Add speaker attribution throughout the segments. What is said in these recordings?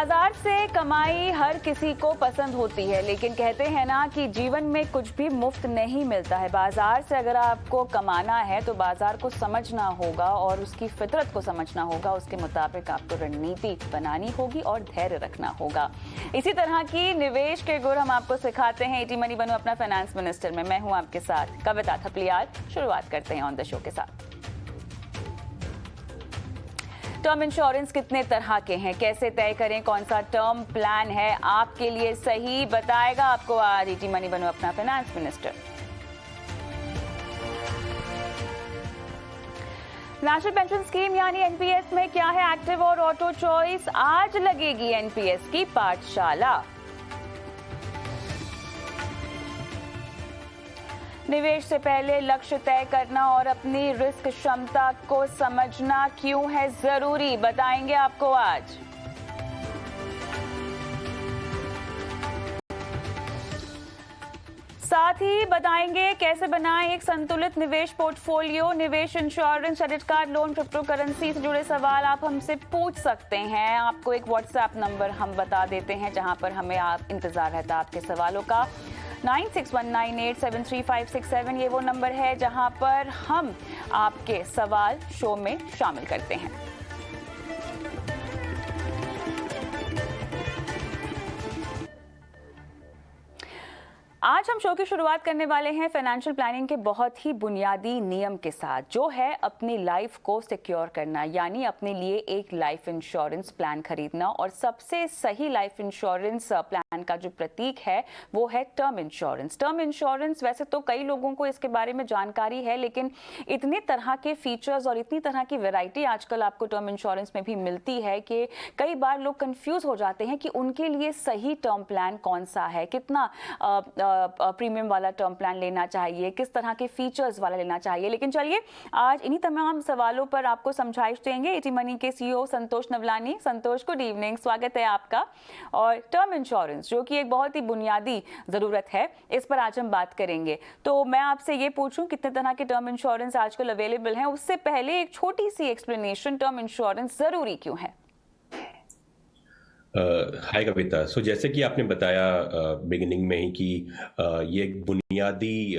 Speaker 1: बाजार से कमाई हर किसी को पसंद होती है, लेकिन कहते हैं ना कि जीवन में कुछ भी मुफ्त नहीं मिलता है। बाजार से अगर आपको कमाना है तो बाजार को समझना होगा और उसकी फितरत को समझना होगा। उसके मुताबिक आपको रणनीति बनानी होगी और धैर्य रखना होगा। इसी तरह की निवेश के गुर हम आपको सिखाते हैं। इटी मनी बनो अपना फाइनेंस मिनिस्टर में। मैं हूं आपके साथ कविता थपलियाल। शुरुआत करते हैं ऑन द शो के साथ। टर्म इंश्योरेंस कितने तरह के हैं, कैसे तय करें कौन सा टर्म प्लान है आपके लिए सही, बताएगा आपको आज इटी मनी बनो अपना finance minister. National pension scheme यानी एनपीएस में क्या है एक्टिव और ऑटो चॉइस। आज लगेगी एनपीएस की पाठशाला। निवेश से पहले लक्ष्य तय करना और अपनी रिस्क क्षमता को समझना क्यों है जरूरी, बताएंगे आपको आज। साथ ही बताएंगे कैसे बनाएं एक संतुलित निवेश पोर्टफोलियो। निवेश, insurance, credit card, loan, crypto currency से जुड़े सवाल आप हमसे पूछ सकते हैं। आपको एक व्हाट्सएप नंबर हम बता देते हैं जहां पर हमें आप इंतजार रहता आपके सवालों का। 9619873567 ये वो नंबर है जहां पर हम आपके सवाल शो में शामिल करते हैं। आज हम शो की शुरुआत करने वाले हैं फाइनेंशियल प्लानिंग के बहुत ही बुनियादी नियम के साथ, जो है अपनी लाइफ को सिक्योर करना, यानी अपने लिए एक लाइफ इंश्योरेंस प्लान खरीदना। और सबसे सही लाइफ इंश्योरेंस प्लान का जो प्रतीक है वो है टर्म इंश्योरेंस। टर्म इंश्योरेंस, वैसे तो कई लोगों को इसके बारे में जानकारी है, लेकिन इतने तरह के फीचर्स और इतनी तरह की वैरायटी आजकल आपको टर्म इंश्योरेंस में भी मिलती है कि कई बार लोग कंफ्यूज हो जाते हैं कि उनके लिए सही टर्म प्लान कौन सा है, कितना प्रीमियम वाला टर्म प्लान लेना चाहिए, किस तरह के फीचर्स वाला लेना चाहिए। लेकिन चलिए आज इन्हीं तमाम सवालों पर आपको समझाइश देंगे इटी मनी के सीईओ संतोष नवलानी। संतोष, गुड इवनिंग, स्वागत है आपका। और टर्म इंश्योरेंस जो कि एक बहुत ही बुनियादी ज़रूरत है, इस पर आज हम बात करेंगे। तो मैं आपसे ये पूछूं कितने तरह के टर्म इंश्योरेंस आजकल अवेलेबल हैं, उससे पहले एक छोटी सी एक्सप्लेनेशन, टर्म इंश्योरेंस ज़रूरी क्यों है?
Speaker 2: हाय कविता। जैसे कि आपने बताया बिगिनिंग में ही कि ये एक बुनियादी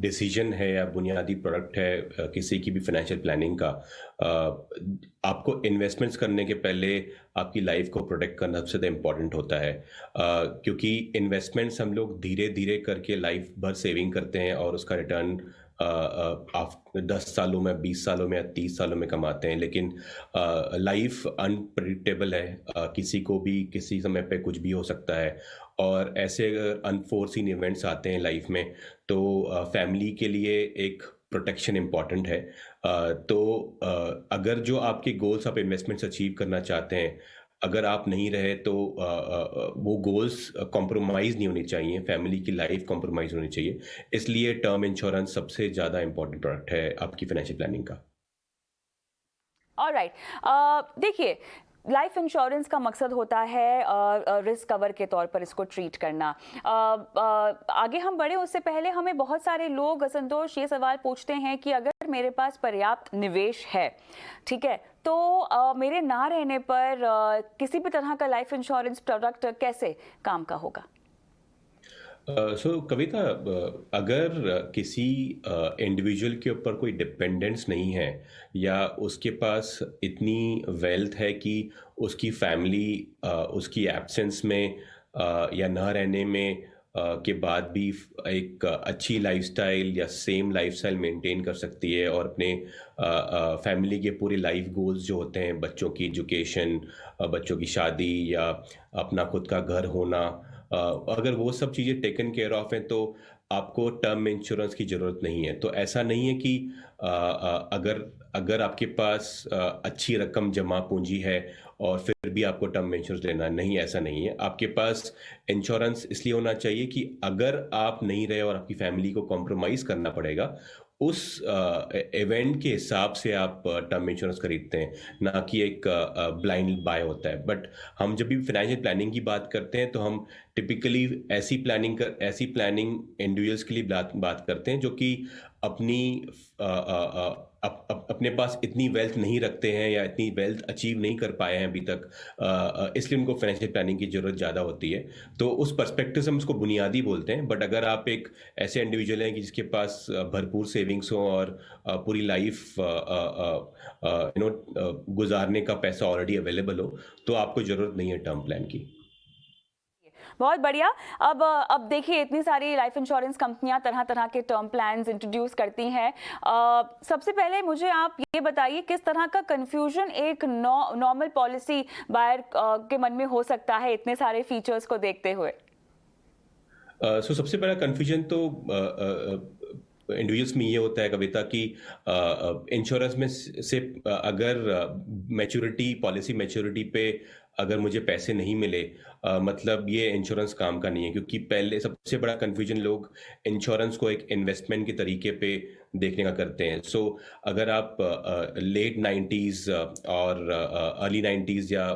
Speaker 2: डिसीजन है या बुनियादी प्रोडक्ट है किसी की भी फाइनेंशियल प्लानिंग का। आपको इन्वेस्टमेंट्स करने के पहले आपकी लाइफ को प्रोटेक्ट करना सबसे ज़्यादा इम्पॉर्टेंट होता है, क्योंकि इन्वेस्टमेंट्स हम लोग धीरे धीरे करके लाइफ भर सेविंग करते हैं और उसका रिटर्न आप 10 सालों में, 20 सालों में या 30 सालों में कमाते हैं। लेकिन लाइफ अनप्रिडिक्टेबल है, किसी को भी किसी समय पे कुछ भी हो सकता है। और ऐसे अगर अनफोर्सीन इवेंट्स आते हैं लाइफ में तो फैमिली के लिए एक प्रोटेक्शन इम्पॉर्टेंट है। अगर जो आपके गोल्स आप इन्वेस्टमेंट्स अचीव करना चाहते हैं, अगर आप नहीं रहे तो वो गोल्स कॉम्प्रोमाइज़ नहीं होनी चाहिए, फैमिली की लाइफ कॉम्प्रोमाइज़ होनी चाहिए। इसलिए टर्म इंश्योरेंस सबसे ज़्यादा इंपॉर्टेंट प्रोडक्ट है आपकी फाइनेंशियल प्लानिंग का।
Speaker 1: ऑलराइट, देखिए लाइफ इंश्योरेंस का मकसद होता है रिस्क कवर के तौर पर इसको ट्रीट करना। आगे हम बढ़े उससे पहले हमें बहुत सारे लोग, संतोष, ये सवाल पूछते हैं कि अगर मेरे पास पर्याप्त निवेश है, ठीक है, तो मेरे ना रहने पर किसी भी तरह का लाइफ इंश्योरेंस प्रोडक्ट कैसे काम का होगा?
Speaker 2: कविता, अगर किसी इंडिविजुअल के ऊपर कोई डिपेंडेंस नहीं है या उसके पास इतनी वेल्थ है कि उसकी फैमिली उसकी एब्सेंस में या ना रहने में के बाद भी एक अच्छी लाइफस्टाइल या सेम लाइफस्टाइल मेंटेन कर सकती है और अपने फैमिली के पूरे लाइफ गोल्स जो होते हैं, बच्चों की एजुकेशन, बच्चों की शादी या अपना खुद का घर होना, अगर वो सब चीज़ें टेकन केयर ऑफ हैं तो आपको टर्म इंश्योरेंस की ज़रूरत नहीं है। तो ऐसा नहीं है कि अगर आपके पास अच्छी रकम जमा पूंजी है और फिर भी आपको टर्म इंश्योरेंस लेना, नहीं, ऐसा नहीं है। आपके पास इंश्योरेंस इसलिए होना चाहिए कि अगर आप नहीं रहे और आपकी फैमिली को कॉम्प्रोमाइज़ करना पड़ेगा, उस इवेंट के हिसाब से आप टर्म इंश्योरेंस खरीदते हैं, ना कि एक ब्लाइंड बाय होता है। बट हम जब भी फाइनेंशियल प्लानिंग की बात करते हैं तो हम टिपिकली ऐसी प्लानिंग इंडिविजुअल्स के लिए बात करते हैं जो कि अपनी अपने पास इतनी वेल्थ नहीं रखते हैं या इतनी वेल्थ अचीव नहीं कर पाए हैं अभी तक, इसलिए उनको फाइनेंशियल प्लानिंग की ज़रूरत ज़्यादा होती है। तो उस पर्सपेक्टिव से हम उसको बुनियादी बोलते हैं, बट अगर आप एक ऐसे इंडिविजुअल हैं कि जिसके पास भरपूर सेविंग्स हो और पूरी लाइफ गुजारने का पैसा ऑलरेडी अवेलेबल हो, तो आपको ज़रूरत नहीं है टर्म प्लान की।
Speaker 1: बहुत बढ़िया। अब देखिए, इतनी सारी लाइफ इंश्योरेंस कंपनियां तरह तरह के टर्म प्लान्स इंट्रोड्यूस करती हैं। सबसे पहले मुझे आप ये बताइए, किस तरह का कंफ्यूजन एक नॉर्मल पॉलिसी बायर के मन में हो सकता है इतने सारे फीचर्स को देखते हुए?
Speaker 2: सो सबसे पहला कन्फ्यूजन तो इंडिविजुअल्स में ये होता है, कविता, कि इंश्योरेंस में से अगर मैच्योरिटी पॉलिसी मैच्योरिटी पे अगर मुझे पैसे नहीं मिले, मतलब ये इंश्योरेंस काम का नहीं है। क्योंकि पहले सबसे बड़ा कन्फ्यूजन लोग इंश्योरेंस को एक इन्वेस्टमेंट के तरीके पे देखने का करते हैं। सो अगर आप लेट 90s और अर्ली 90s या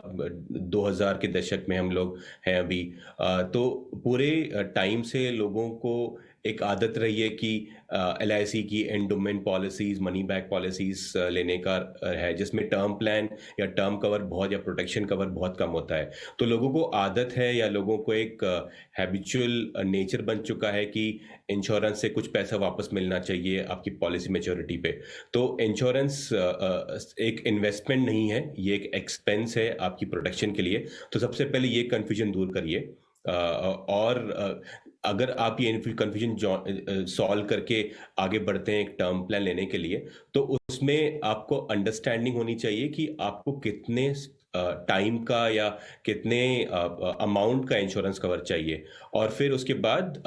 Speaker 2: 2000 के दशक में हम लोग हैं अभी, तो पूरे टाइम से लोगों को एक आदत रही है कि LIC की endowment policies, money back policies लेने का है, जिसमें टर्म प्लान या टर्म कवर बहुत या प्रोटेक्शन कवर बहुत कम होता है। तो लोगों को आदत है या लोगों को एक हैबिचुअल नेचर बन चुका है कि इंश्योरेंस से कुछ पैसा वापस मिलना चाहिए आपकी पॉलिसी मैच्योरिटी पे। तो इंश्योरेंस एक इन्वेस्टमेंट नहीं है, ये एक एक्सपेंस है आपकी प्रोटेक्शन के लिए। तो सबसे पहले ये कन्फ्यूजन दूर करिए। और अगर आप ये कन्फ्यूजन सॉल्व करके आगे बढ़ते हैं एक टर्म प्लान लेने के लिए, तो उसमें आपको अंडरस्टैंडिंग होनी चाहिए कि आपको कितने टाइम का या कितने अमाउंट का इंश्योरेंस कवर चाहिए, और फिर उसके बाद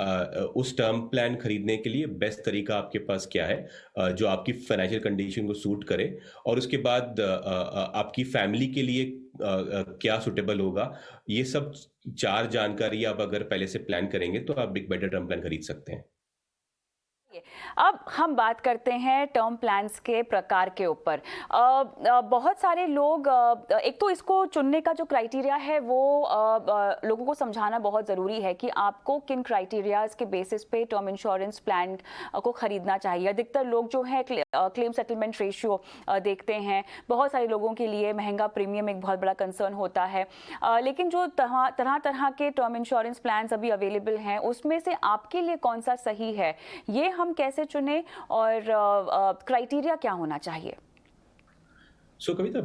Speaker 2: उस टर्म प्लान खरीदने के लिए बेस्ट तरीका आपके पास क्या है, जो आपकी फाइनेंशियल कंडीशन को सूट करे, और उसके बाद आपकी फैमिली के लिए क्या सुटेबल होगा। ये सब 4 जानकारी आप अगर पहले से प्लान करेंगे, तो आप एक बेटर टर्म प्लान खरीद सकते हैं।
Speaker 1: अब हम बात करते हैं टर्म प्लान्स के प्रकार के ऊपर। बहुत सारे लोग, एक तो इसको चुनने का जो क्राइटेरिया है वो लोगों को समझाना बहुत ज़रूरी है कि आपको किन क्राइटेरियाज के बेसिस पे टर्म इंश्योरेंस प्लान को ख़रीदना चाहिए। अधिकतर लोग जो है क्लेम सेटलमेंट रेशियो देखते हैं। बहुत सारे लोगों के लिए महंगा प्रीमियम एक बहुत बड़ा कंसर्न होता है। लेकिन जो तरह तरह के टर्म इंश्योरेंस प्लान्स अभी अवेलेबल हैं, उसमें से आपके लिए कौन सा सही है, ये हम कैसे चुने और क्राइटेरिया क्या होना चाहिए?
Speaker 2: सो कविता,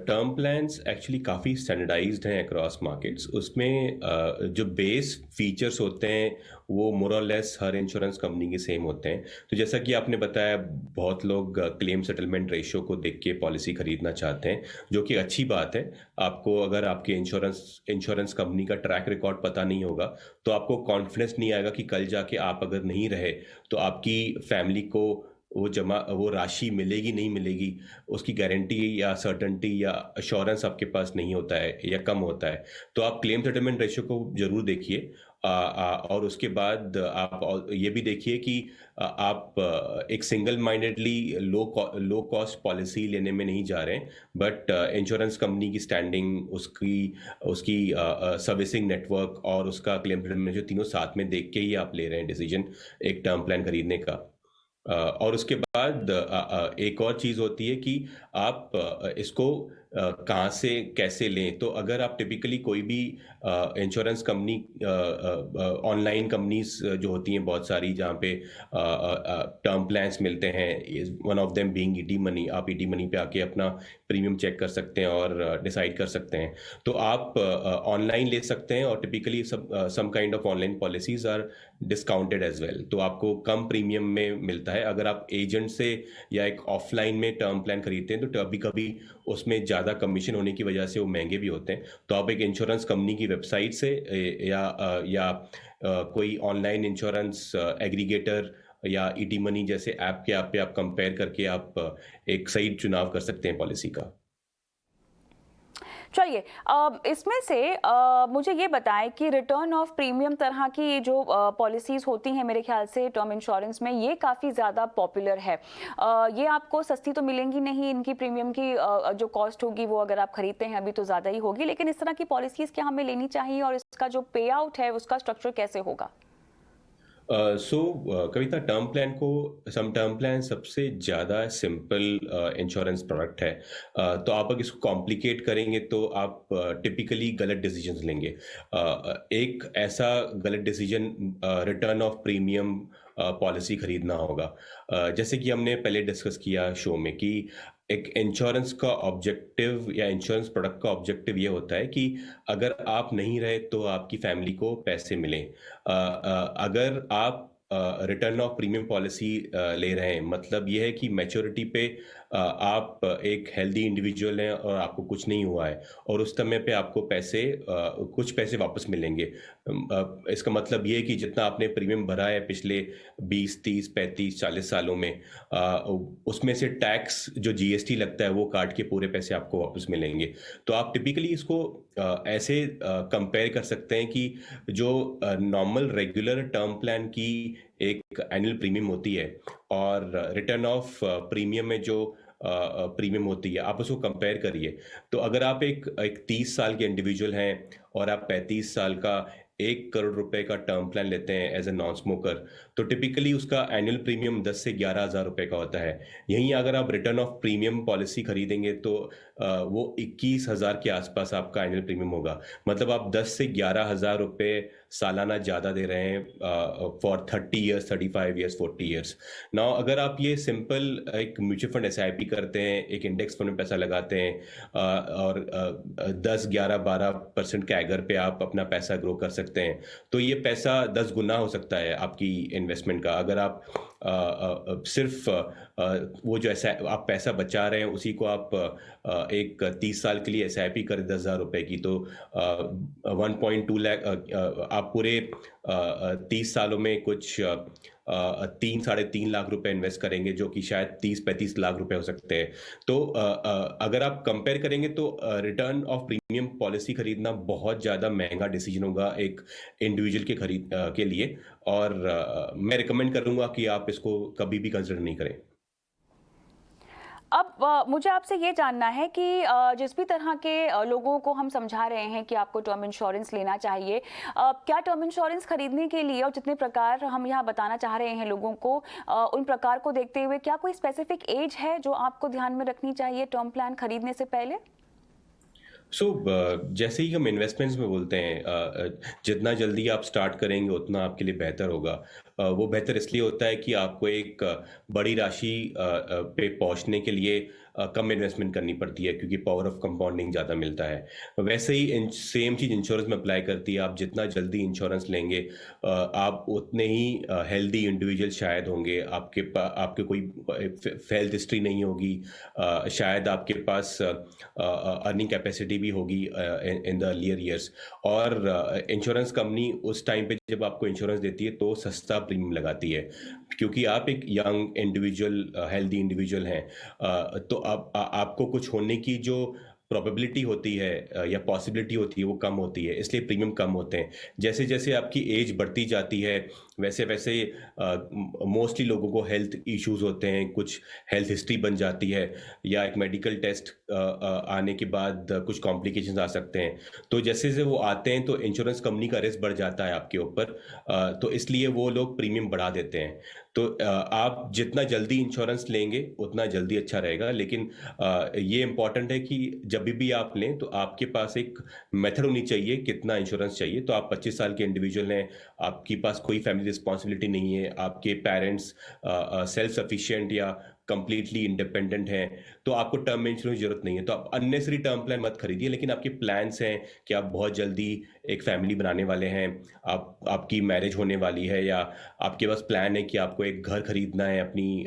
Speaker 2: टर्म प्लान्स एक्चुअली काफ़ी स्टैंडर्डाइज्ड हैं अक्रॉस मार्केट्स। उसमें जो बेस फीचर्स होते हैं वो मोर और लेस हर इंश्योरेंस कंपनी के सेम होते हैं। तो जैसा कि आपने बताया, बहुत लोग क्लेम सेटलमेंट रेशियो को देख के पॉलिसी खरीदना चाहते हैं, जो कि अच्छी बात है। आपको अगर आपके इंश्योरेंस कंपनी का ट्रैक रिकॉर्ड पता नहीं होगा, तो आपको कॉन्फिडेंस नहीं आएगा कि कल जाके आप अगर नहीं रहे तो आपकी फैमिली को वो राशि मिलेगी नहीं मिलेगी, उसकी गारंटी या सर्टेनिटी या अश्योरेंस आपके पास नहीं होता है या कम होता है। तो आप क्लेम सेटलमेंट रेशियो को जरूर देखिए। और उसके बाद आप ये भी देखिए कि आप एक single mindedly low cost policy लेने में नहीं जा रहे हैं, बट इंश्योरेंस कंपनी की स्टैंडिंग, उसकी उसकी सर्विसिंग नेटवर्क और उसका क्लेम सेटलमेंट रेशियो, तीनों साथ में देख के ही आप ले रहे हैं डिसीजन एक टर्म प्लान खरीदने का। और उसके बाद एक और चीज़ होती है कि आप इसको कहाँ से कैसे लें। तो अगर आप टिपिकली कोई भी इंश्योरेंस कंपनी, ऑनलाइन कंपनीज जो होती हैं बहुत सारी, जहाँ पे टर्म प्लान्स मिलते हैं, one of them being ET money, आप ईटी मनी पे आके अपना प्रीमियम चेक कर सकते हैं और डिसाइड कर सकते हैं। तो आप ऑनलाइन ले सकते हैं, और typically some kind of online policies are discounted as well, तो आपको कम प्रीमियम में मिलता है। अगर आप एजेंट से या एक ऑफलाइन में टर्म प्लान खरीदते हैं, तो कभी कभी उसमें ज़्यादा कमीशन होने की वजह से वो महंगे भी होते हैं। तो आप एक इंश्योरेंस कंपनी की वेबसाइट से या कोई ऑनलाइन इंश्योरेंस एग्रीगेटर या ईटी मनी जैसे ऐप पे आप कंपेयर करके आप एक सही चुनाव कर सकते हैं पॉलिसी का।
Speaker 1: चलिए, इसमें से मुझे ये बताएं कि रिटर्न ऑफ प्रीमियम तरह की जो पॉलिसीज़ होती हैं, मेरे ख्याल से टर्म इंश्योरेंस में ये काफ़ी ज़्यादा पॉपुलर है। ये आपको सस्ती तो मिलेंगी नहीं, इनकी प्रीमियम की जो कॉस्ट होगी वो अगर आप खरीदते हैं अभी तो ज़्यादा ही होगी, लेकिन इस तरह की पॉलिसीज़ क्या हमें लेनी चाहिए और इसका जो पे आउट है उसका स्ट्रक्चर कैसे होगा?
Speaker 2: सो कविता, सम टर्म प्लान सबसे ज़्यादा सिंपल इंश्योरेंस प्रोडक्ट है। तो आप अगर इसको कॉम्प्लिकेट करेंगे तो आप टिपिकली गलत डिसीजंस लेंगे। एक ऐसा गलत decision return of premium policy खरीदना होगा। जैसे कि हमने पहले डिस्कस किया शो में कि एक इंश्योरेंस का ऑब्जेक्टिव या इंश्योरेंस प्रोडक्ट का ऑब्जेक्टिव ये होता है कि अगर आप नहीं रहे तो आपकी फैमिली को पैसे मिलें। अगर आप रिटर्न ऑफ प्रीमियम पॉलिसी ले रहे हैं, मतलब ये है कि मैच्योरिटी पे आप एक हेल्दी इंडिविजुअल हैं और आपको कुछ नहीं हुआ है और उस समय पे आपको कुछ पैसे वापस मिलेंगे। इसका मतलब ये है कि जितना आपने प्रीमियम भरा है पिछले 20, 30, 35, 40 सालों में, उसमें से टैक्स जो जीएसटी लगता है वो काट के पूरे पैसे आपको वापस मिलेंगे। तो आप टिपिकली इसको ऐसे कंपेयर कर सकते हैं कि जो नॉर्मल रेगुलर टर्म प्लान की एक एनुअल प्रीमियम होती है और रिटर्न ऑफ प्रीमियम में जो प्रीमियम होती है, आप उसको कंपेयर करिए। तो अगर आप एक 30 साल के इंडिविजुअल हैं और आप 35 साल का 1 करोड़ रुपए का टर्म प्लान लेते हैं एज ए नॉन स्मोकर, तो टिपिकली उसका एनुअल प्रीमियम 10 से 11 हज़ार रुपए का होता है। यहीं अगर आप रिटर्न ऑफ प्रीमियम पॉलिसी खरीदेंगे तो वो 21 हज़ार के आसपास आपका एनुअल प्रीमियम होगा। मतलब आप 10 से 11 हज़ार रुपए सालाना ज़्यादा दे रहे हैं for 30 years, 35 years, 40 years. Now अगर आप ये सिंपल एक म्यूचुअल फंड एसआईपी करते हैं, एक इंडेक्स फंड में पैसा लगाते हैं और 10, 11, 12% के एगर पे आप अपना पैसा ग्रो कर सकते हैं, तो ये पैसा 10 गुना हो सकता है आपकी इन्वेस्टमेंट का। अगर आप सिर्फ वो जो ऐसा आप पैसा बचा रहे हैं उसी को आप एक 30 साल के लिए एसआईपी करें 10 हज़ार रुपए की, तो 1.2 लाख आप पूरे 30 सालों में कुछ 3, 3.5 लाख रुपए इन्वेस्ट करेंगे, जो कि शायद 30, 35 लाख रुपए हो सकते हैं। तो अगर आप कंपेयर करेंगे तो रिटर्न ऑफ प्रीमियम पॉलिसी खरीदना बहुत ज़्यादा महंगा डिसीजन होगा एक इंडिविजुअल के लिए, और मैं रिकमेंड करूंगा कि आप इसको कभी भी कंसिडर नहीं करें।
Speaker 1: अब मुझे आपसे ये जानना है कि जिस भी तरह के लोगों को हम समझा रहे हैं कि आपको टर्म इंश्योरेंस लेना चाहिए, क्या टर्म इंश्योरेंस खरीदने के लिए और जितने प्रकार हम यहाँ बताना चाह रहे हैं लोगों को, उन प्रकार को देखते हुए क्या कोई स्पेसिफिक एज है जो आपको ध्यान में रखनी चाहिए टर्म प्लान खरीदने से पहले?
Speaker 2: जैसे ही हम इन्वेस्टमेंट्स में बोलते हैं, जितना जल्दी आप स्टार्ट करेंगे उतना आपके लिए बेहतर होगा। वो बेहतर इसलिए होता है कि आपको एक बड़ी राशि पे पहुंचने के लिए कम इन्वेस्टमेंट करनी पड़ती है, क्योंकि पावर ऑफ कंपाउंडिंग ज़्यादा मिलता है। वैसे ही सेम चीज़ इंश्योरेंस में अप्लाई करती है। आप जितना जल्दी इंश्योरेंस लेंगे, आप उतने ही हेल्दी इंडिविजुअल शायद होंगे। आपके कोई हेल्थ हिस्ट्री नहीं होगी, शायद आपके पास अर्निंग कैपेसिटी भी होगी इन द अर्लियर ईयर्स। और इंश्योरेंस कंपनी उस टाइम पे जब आपको इंश्योरेंस देती है तो सस्ता प्रीमियम लगाती है, क्योंकि आप एक यंग इंडिविजुअल, हेल्दी इंडिविजुअल हैं। तो आपको कुछ होने की जो प्रोबेबिलिटी होती है या पॉसिबिलिटी होती है वो कम होती है, इसलिए प्रीमियम कम होते हैं। जैसे जैसे आपकी एज बढ़ती जाती है वैसे वैसे मोस्टली लोगों को हेल्थ इश्यूज होते हैं, कुछ हेल्थ हिस्ट्री बन जाती है या एक मेडिकल टेस्ट आने के बाद कुछ कॉम्प्लिकेशंस आ सकते हैं। तो जैसे जैसे वो आते हैं तो इंश्योरेंस कंपनी का रिस्क बढ़ जाता है आपके ऊपर, तो इसलिए वो लोग प्रीमियम बढ़ा देते हैं। तो आप जितना जल्दी इंश्योरेंस लेंगे उतना जल्दी अच्छा रहेगा, लेकिन ये इम्पॉर्टेंट है कि जब भी आप लें तो आपके पास एक मेथड होनी चाहिए कितना इंश्योरेंस चाहिए। तो आप 25 साल के इंडिविजुअल हैं, आपके पास कोई फैमिली रिस्पॉन्सिबिलिटी नहीं है, आपके पेरेंट्स सेल्फ सफिशिएंट या कंप्लीटली इंडिपेंडेंट हैं, तो आपको टर्म इंश्योरेंस की जरूरत नहीं है। तो आप अननेसरी टर्म प्लान मत खरीदिए। लेकिन आपके प्लान्स हैं कि आप बहुत जल्दी एक फैमिली बनाने वाले हैं, आपकी मैरिज होने वाली है, या आपके पास प्लान है कि आपको एक घर खरीदना है अपनी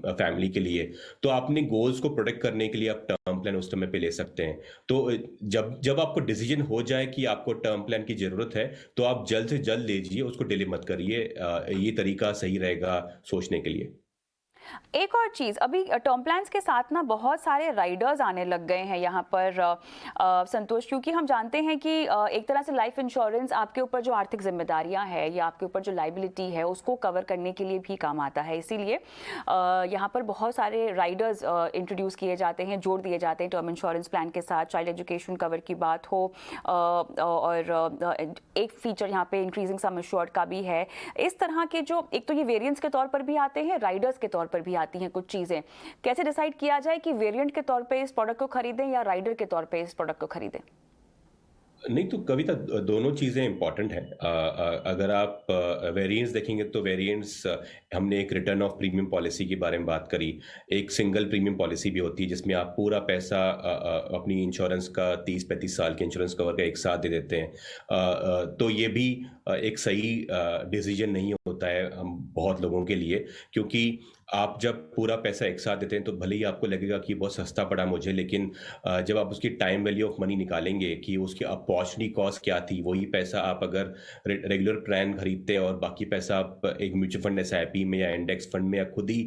Speaker 2: फैमिली के लिए, तो आपने गोल्स को प्रोटेक्ट करने के लिए आप टर्म प्लान उस समय पे ले सकते हैं। तो जब जब आपको डिसीजन हो जाए कि आपको टर्म प्लान की जरूरत है तो आप जल्द से जल्द लीजिए, उसको डिले मत करिए। ये तरीका सही रहेगा सोचने के लिए।
Speaker 1: एक और चीज़, अभी टर्म प्लान्स के साथ ना बहुत सारे राइडर्स आने लग गए हैं यहाँ पर संतोष, क्योंकि हम जानते हैं कि एक तरह से लाइफ इंश्योरेंस आपके ऊपर जो आर्थिक जिम्मेदारियां हैं या आपके ऊपर जो लाइबिलिटी है उसको कवर करने के लिए भी काम आता है। इसीलिए यहाँ पर बहुत सारे राइडर्स इंट्रोड्यूस किए जाते हैं, जोड़ दिए जाते हैं टर्म इंश्योरेंस प्लान के साथ। चाइल्ड एजुकेशन कवर की बात हो और एक फीचर यहाँ पे इंक्रीजिंग सम एश्योर्ड का भी है। इस तरह के जो एक तो ये वेरिएंट्स के तौर पर भी आते हैं, राइडर्स के तौर पर भी आती हैं कुछ चीज़ें। कैसे डिसाइड किया जाए कि वेरिएंट के तौर पे इस प्रोडक्ट को खरीदें या राइडर के तौर पे इस प्रोडक्ट को खरीदें?
Speaker 2: नहीं तो कविता, दोनों चीज़ें इंपॉर्टेंट हैं। अगर आप वेरिएंट्स देखेंगे तो वेरिएंट्स, हमने एक रिटर्न ऑफ प्रीमियम पॉलिसी के बारे में बात करी। एक सिंगल प्रीमियम पॉलिसी भी होती है जिसमें आप पूरा पैसा अपनी इंश्योरेंस का 30-35 साल के इंश्योरेंस कवर का एक साथ दे देते हैं। तो ये भी एक सही डिसीजन नहीं होता है हम बहुत लोगों के लिए, क्योंकि आप जब पूरा पैसा एक साथ देते हैं तो भले ही आपको लगेगा कि बहुत सस्ता पड़ा मुझे, लेकिन जब आप उसकी टाइम वैल्यू ऑफ मनी निकालेंगे कि उसकी अपॉर्चुनिटी कॉस्ट क्या थी, वही पैसा आप अगर रेगुलर प्लान खरीदते हैं और बाकी पैसा आप एक म्यूचुअल फंड, एसआईपी में या इंडेक्स फंड में या खुद ही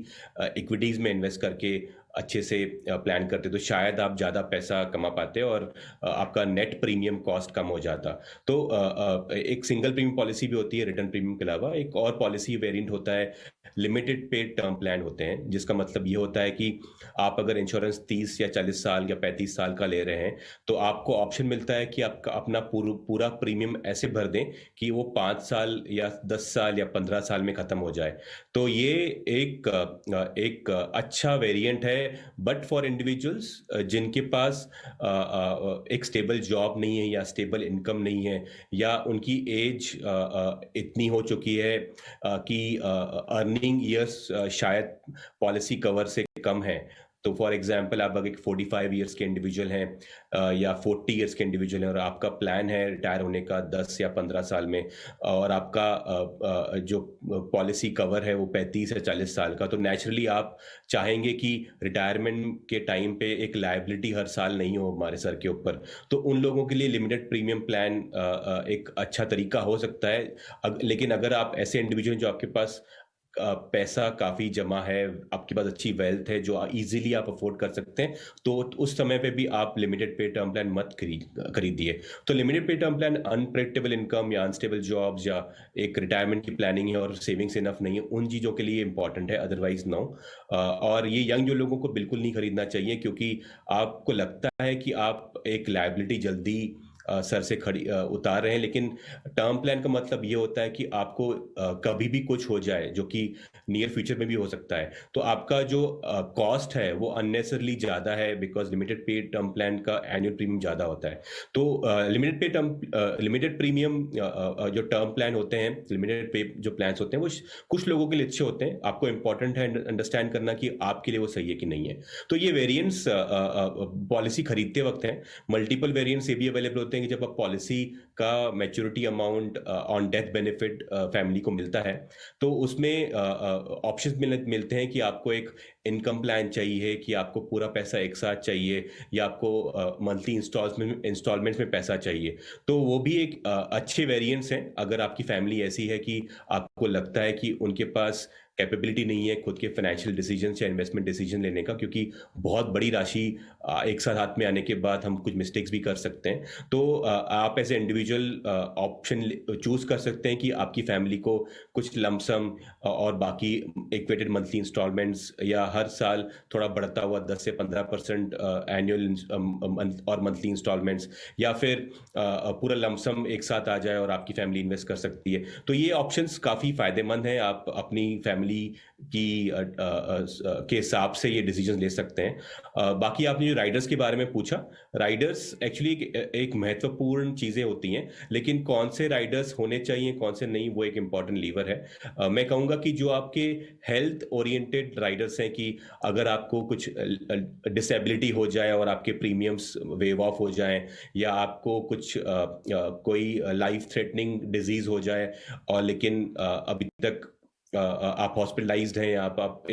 Speaker 2: इक्विटीज़ में इन्वेस्ट करके अच्छे से प्लान करते तो शायद आप ज़्यादा पैसा कमा पाते और आपका नेट प्रीमियम कॉस्ट कम हो जाता। तो एक सिंगल प्रीमियम पॉलिसी भी होती है रिटर्न प्रीमियम के अलावा। एक और पॉलिसी वेरिएंट होता है लिमिटेड पेड टर्म प्लान होते हैं, जिसका मतलब ये होता है कि आप अगर इंश्योरेंस 30 या 40 साल या 35 साल का ले रहे हैं तो आपको ऑप्शन मिलता है कि आपका अपना पूरा प्रीमियम ऐसे भर दें कि वो 5 साल या 10 साल या 15 साल में ख़त्म हो जाए। तो ये एक अच्छा वेरिएंट है, बट फॉर इंडिविजुअल्स जिनके पास एक स्टेबल जॉब नहीं है या स्टेबल इनकम नहीं है, या उनकी एज इतनी हो चुकी है कि अर्निंग ईयर्स शायद पॉलिसी कवर से कम है। तो फॉर एग्जांपल आप अगर 45 इयर्स के इंडिविजुअल हैं या 40 इयर्स के इंडिविजुअल हैं और आपका प्लान है रिटायर होने का 10 या 15 साल में, और आपका जो पॉलिसी कवर है वो 35 या 40 साल का, तो नेचुरली आप चाहेंगे कि रिटायरमेंट के टाइम पे एक लायबिलिटी हर साल नहीं हो हमारे सर के ऊपर। तो उन लोगों के लिए लिमिटेड प्रीमियम प्लान एक अच्छा तरीका हो सकता है। लेकिन अगर आप ऐसे इंडिविजुअल जो आपके पास पैसा काफ़ी जमा है, आपके पास अच्छी वेल्थ है जो इजीली आप अफोर्ड कर सकते हैं, तो उस समय पे भी आप लिमिटेड पे टर्म प्लान मत खरीदिए। तो लिमिटेड पे टर्म प्लान अनप्रेडिक्टेबल इनकम या अनस्टेबल जॉब्स या एक रिटायरमेंट की प्लानिंग है और सेविंग्स इनफ नहीं है, उन चीज़ों के लिए इंपॉर्टेंट है, अदरवाइज नो। और ये यंग जो लोगों को बिल्कुल नहीं खरीदना चाहिए, क्योंकि आपको लगता है कि आप एक लायबिलिटी जल्दी सर से उतार रहे हैं, लेकिन टर्म प्लान का मतलब ये होता है कि आपको कभी भी कुछ हो जाए, जो कि नियर फ्यूचर में भी हो सकता है, तो आपका जो कॉस्ट है वो अननेसेसरली ज़्यादा है, बिकॉज लिमिटेड पे टर्म प्लान का एनुअल प्रीमियम ज़्यादा होता है। तो लिमिटेड प्रीमियम जो टर्म प्लान होते हैं, लिमिटेड पे जो प्लान्स होते हैं, वो कुछ लोगों के लिए अच्छे होते हैं। आपको इंपॉर्टेंट है अंडरस्टैंड करना कि आपके लिए वो सही है कि नहीं है। तो ये वेरिएंट्स पॉलिसी खरीदते वक्त हैं। मल्टीपल वेरिएंट्स ये भी अवेलेबल होते हैं कि जब आप पॉलिसी का maturity amount on death benefit family को मिलता है, तो उसमें ऑप्शंस मिलते हैं कि आपको एक इनकम प्लान चाहिए, कि आपको पूरा पैसा एक साथ चाहिए, या आपको मंथली इंस्टॉलमेंट्स में पैसा चाहिए। तो वो भी एक अच्छे वेरिएंट्स हैं अगर आपकी फैमिली ऐसी है कि आपको लगता है कि उनके पास कैपेबिलिटी नहीं है खुद के फाइनेंशियल डिसीजन या इन्वेस्टमेंट डिसीजन लेने का, क्योंकि बहुत बड़ी राशि एक साथ हाथ में आने के बाद हम कुछ मिस्टेक्स भी कर सकते हैं। तो आप as a individual option choose कर सकते हैं कि आपकी फैमिली को कुछ लमसम और बाकी इक्वेटेड मंथली इंस्टॉलमेंट्स, या हर साल थोड़ा बढ़ता हुआ 10 से 15% एनुअल और मंथली इंस्टॉलमेंट्स, या फिर पूरा लमसम एक साथ आ जाए और आपकी फैमिली इन्वेस्ट कर सकती है। तो ये ऑप्शंस काफ़ी फ़ायदेमंद हैं। आप अपनी फैमिली की के हिसाब से ये डिसीजन ले सकते हैं। बाकी आपने जो राइडर्स के बारे में पूछा, राइडर्स एक्चुअली एक महत्वपूर्ण चीज़ें होती हैं, लेकिन कौन से राइडर्स होने चाहिए कौन से नहीं, वो एक इम्पॉर्टेंट लीवर है। मैं कहूँगा कि जो आपके हेल्थ ओरिएंटेड राइडर्स हैं, कि अगर आपको कुछ डिसेबिलिटी हो जाए और आपके प्रीमियम्स वेव ऑफ हो जाएं, या आपको कुछ कोई लाइफ थ्रेटनिंग डिजीज हो जाए और लेकिन अभी तक आप हॉस्पिटलाइज्ड हैं या आप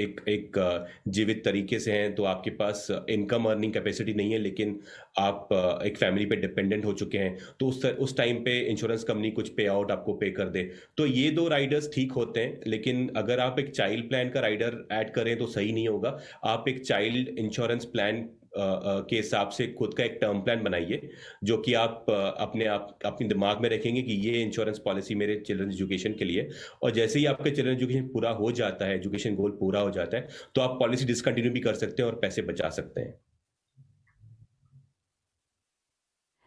Speaker 2: जीवित तरीके से हैं, तो आपके पास इनकम अर्निंग कैपेसिटी नहीं है, लेकिन आप एक फैमिली पे डिपेंडेंट हो चुके हैं, तो उस टाइम पे इंश्योरेंस कंपनी कुछ पे आउट आपको पे कर दे। तो ये 2 राइडर्स ठीक होते हैं, लेकिन अगर आप एक चाइल्ड प्लान का राइडर ऐड करें तो सही नहीं होगा। आप एक चाइल्ड इंश्योरेंस प्लान के हिसाब से खुद का एक टर्म प्लान बनाइए, जो कि आप अपने दिमाग में रखेंगे कि ये इंश्योरेंस पॉलिसी मेरे चिल्ड्रन एजुकेशन के लिए। और जैसे ही आपका चिल्ड्रन एजुकेशन पूरा हो जाता है, एजुकेशन गोल पूरा हो जाता है, तो आप पॉलिसी डिसकंटिन्यू भी कर सकते हैं और पैसे बचा सकते हैं।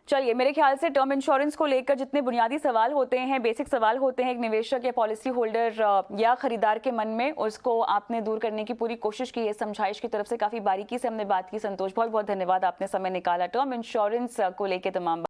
Speaker 1: चलिए, मेरे ख्याल से टर्म इंश्योरेंस को लेकर जितने बुनियादी सवाल होते हैं, बेसिक सवाल होते हैं एक निवेशक या पॉलिसी होल्डर या खरीदार के मन में, उसको आपने दूर करने की पूरी कोशिश की है। समझाइश की तरफ से काफ़ी बारीकी से हमने बात की। संतोष, बहुत बहुत धन्यवाद, आपने समय निकाला टर्म इंश्योरेंस को लेकर तमाम